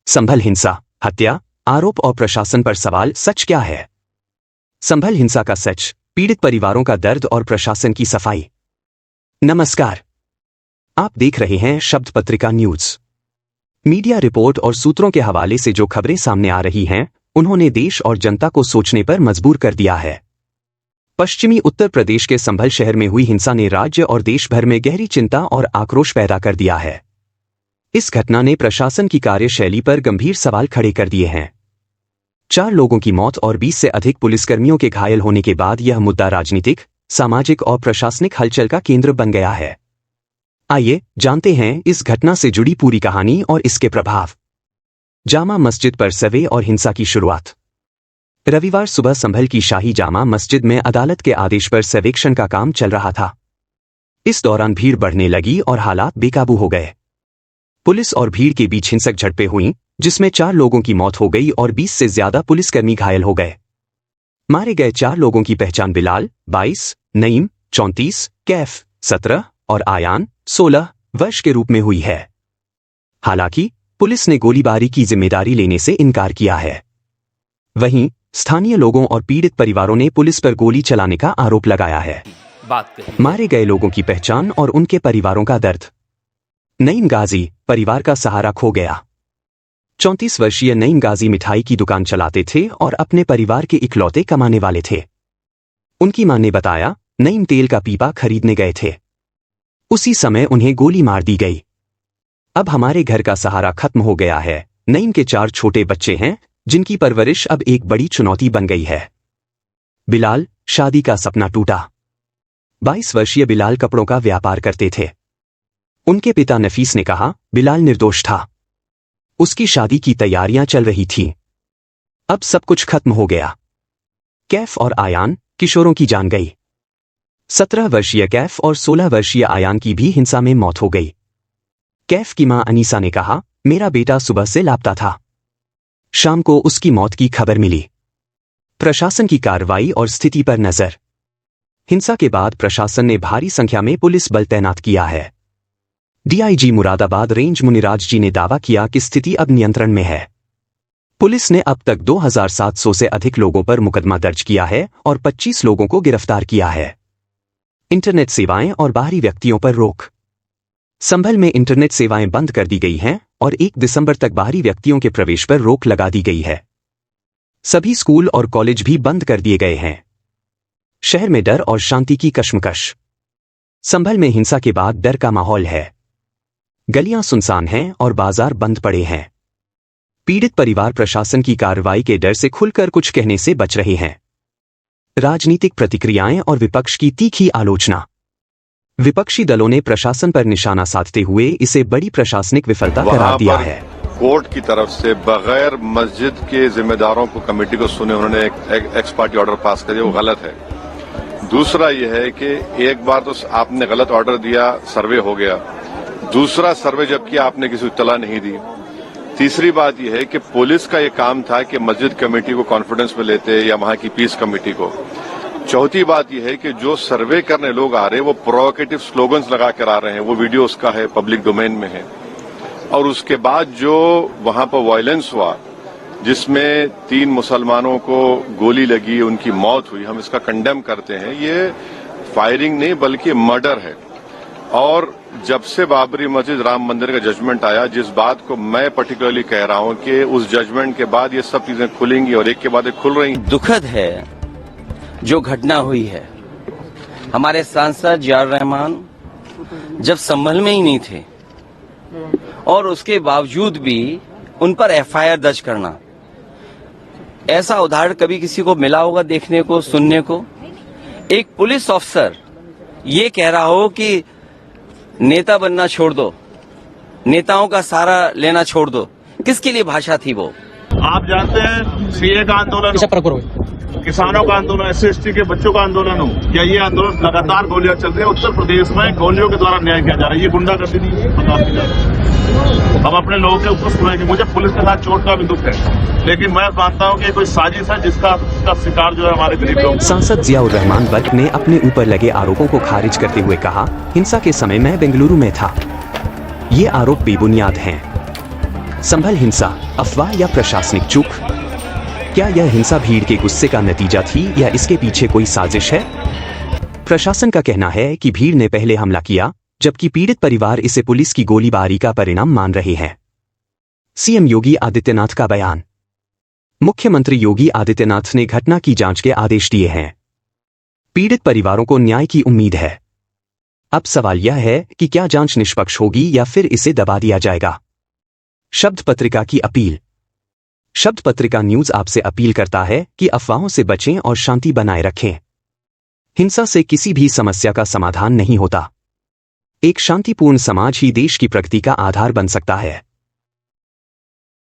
संभल हिंसा, हत्या, आरोप और प्रशासन पर सवाल, सच क्या है? संभल हिंसा का सच, पीड़ित परिवारों का दर्द और प्रशासन की सफाई। नमस्कार, आप देख रहे हैं शब्द पत्रिका न्यूज। मीडिया रिपोर्ट और सूत्रों के हवाले से जो खबरें सामने आ रही हैं, उन्होंने देश और जनता को सोचने पर मजबूर कर दिया है। पश्चिमी उत्तर प्रदेश के संभल शहर में हुई हिंसा ने राज्य और देश भर में गहरी चिंता और आक्रोश पैदा कर दिया है। इस घटना ने प्रशासन की कार्यशैली पर गंभीर सवाल खड़े कर दिए हैं। 4 लोगों की मौत और 20 से अधिक पुलिसकर्मियों के घायल होने के बाद यह मुद्दा राजनीतिक, सामाजिक और प्रशासनिक हलचल का केंद्र बन गया है। आइए जानते हैं इस घटना से जुड़ी पूरी कहानी और इसके प्रभाव। जामा मस्जिद पर सर्वे और हिंसा की शुरुआत। रविवार सुबह संभल की शाही जामा मस्जिद में अदालत के आदेश पर सर्वेक्षण का काम चल रहा था। इस दौरान भीड़ बढ़ने लगी और हालात बेकाबू हो गए। पुलिस और भीड़ के बीच हिंसक झड़पें हुईं, जिसमें 4 लोगों की मौत हो गई और 20 से ज्यादा पुलिसकर्मी घायल हो गए। मारे गए 4 लोगों की पहचान बिलाल 22, नईम 34, कैफ 17 और आयान 16 वर्ष के रूप में हुई है। हालांकि पुलिस ने गोलीबारी की जिम्मेदारी लेने से इनकार किया है। वहीं स्थानीय लोगों और पीड़ित परिवारों ने पुलिस पर गोली चलाने का आरोप लगाया है। मारे गए लोगों की पहचान और उनके परिवारों का दर्द। नईम गाजी परिवार का सहारा खो गया। 34 वर्षीय नईम गाजी मिठाई की दुकान चलाते थे और अपने परिवार के इकलौते कमाने वाले थे। उनकी मां ने बताया, नईम तेल का पीपा खरीदने गए थे। उसी समय उन्हें गोली मार दी गई। अब हमारे घर का सहारा खत्म हो गया है। नईम के 4 छोटे बच्चे हैं, जिनकी परवरिश अब एक बड़ी चुनौती बन गई है। बिलाल, शादी का सपना टूटा। 22 वर्षीय बिलाल कपड़ों का व्यापार करते थे। उनके पिता नफीस ने कहा, बिलाल निर्दोष था। उसकी शादी की तैयारियां चल रही थीं। अब सब कुछ खत्म हो गया। कैफ और आयान, किशोरों की जान गई। 17 वर्षीय कैफ और 16 वर्षीय आयान की भी हिंसा में मौत हो गई। कैफ की मां अनीसा ने कहा, मेरा बेटा सुबह से लापता था। शाम को उसकी मौत की खबर मिली। प्रशासन की कार्रवाई और स्थिति पर नजर। हिंसा के बाद प्रशासन ने भारी संख्या में पुलिस बल तैनात किया है। डीआईजी मुरादाबाद रेंज मुनिराज जी ने दावा किया कि स्थिति अब नियंत्रण में है। पुलिस ने अब तक 2700 से अधिक लोगों पर मुकदमा दर्ज किया है और 25 लोगों को गिरफ्तार किया है। इंटरनेट सेवाएं और बाहरी व्यक्तियों पर रोक। संभल में इंटरनेट सेवाएं बंद कर दी गई हैं और 1 दिसंबर तक बाहरी व्यक्तियों के प्रवेश पर रोक लगा दी गई है। सभी स्कूल और कॉलेज भी बंद कर दिए गए हैं। शहर में डर और शांति की कशमकश। संभल में हिंसा के बाद डर का माहौल है। गलियां सुनसान हैं और बाजार बंद पड़े हैं। पीड़ित परिवार प्रशासन की कार्रवाई के डर से खुलकर कुछ कहने से बच रहे हैं। राजनीतिक प्रतिक्रियाएं और विपक्ष की तीखी आलोचना। विपक्षी दलों ने प्रशासन पर निशाना साधते हुए इसे बड़ी प्रशासनिक विफलता करार दिया है। कोर्ट की तरफ से बगैर मस्जिद के जिम्मेदारों को कमेटी को सुने उन्होंने एक एक्स पार्टी ऑर्डर पास कर दिया, वो गलत है। दूसरा यह है कि एक बार तो आपने गलत ऑर्डर दिया, सर्वे हो गया। दूसरा सर्वे जब किया आपने किसी को इत्तला नहीं दी। तीसरी बात यह है कि पुलिस का यह काम था कि मस्जिद कमेटी को कॉन्फिडेंस में लेते या वहां की पीस कमेटी को। चौथी बात यह है कि जो सर्वे करने लोग आ रहे हैं वो प्रोवोकेटिव स्लोगन्स लगा कर आ रहे हैं, वो वीडियो उसका है, पब्लिक डोमेन में है। और उसके बाद जो वहां पर वायलेंस हुआ, जिसमें 3 मुसलमानों को गोली लगी, उनकी मौत हुई, हम इसका कंडेम करते हैं। ये फायरिंग नहीं बल्कि मर्डर है। और जब से बाबरी मस्जिद राम मंदिर का जजमेंट आया, जिस बात को मैं पर्टिकुलरली कह रहा हूं कि उस जजमेंट के बाद ये सब चीजें खुलेंगी और एक के बाद एक खुल रही। दुखद है जो घटना हुई है। हमारे सांसद जियाउर रहमान जब संभल में ही नहीं थे और उसके बावजूद भी उन पर एफआईआर दर्ज करना, ऐसा उदाहरण कभी किसी को मिला होगा देखने को, सुनने को? एक पुलिस ऑफिसर ये कह रहा हो कि नेता बनना छोड़ दो, नेताओं का सहारा लेना छोड़ दो। किसके लिए भाषा थी वो? आप जानते हैं सीए का आंदोलन, किसानों का आंदोलन, SC/ST के बच्चों का आंदोलन हो या ये आंदोलन, लगातार गोलियां चल रही है। उत्तर प्रदेश में गोलियों के द्वारा अन्याय किया जा रहा है। ये गुंडागर्दी नहीं है। हम अपने लोगों के ऊपर सुनेंगे। मुझे पुलिस के साथ चोट का भी दुख है, लेकिन मैं मानता हूँ कि कोई साजिश है जिसका शिकार जो है हमारे गरीब लोग। सांसद जियाउर रहमान बर्क ने अपने ऊपर लगे आरोपों को खारिज करते हुए कहा, हिंसा के समय मैं बेंगलुरु में था। ये आरोप बेबुनियाद हैं। संभल हिंसा, अफवाह या प्रशासनिक चूक? क्या यह हिंसा भीड़ के गुस्से का नतीजा थी या इसके पीछे कोई साजिश है? प्रशासन का कहना है कि भीड़ ने पहले हमला किया, जबकि पीड़ित परिवार इसे पुलिस की गोलीबारी का परिणाम मान रहे हैं। सीएम योगी आदित्यनाथ का बयान। मुख्यमंत्री योगी आदित्यनाथ ने घटना की जांच के आदेश दिए हैं। पीड़ित परिवारों को न्याय की उम्मीद है। अब सवाल यह है कि क्या जांच निष्पक्ष होगी या फिर इसे दबा दिया जाएगा। शब्द पत्रिका की अपील। शब्द पत्रिका न्यूज आपसे अपील करता है कि अफवाहों से बचें और शांति बनाए रखें। हिंसा से किसी भी समस्या का समाधान नहीं होता। एक शांतिपूर्ण समाज ही देश की प्रगति का आधार बन सकता है।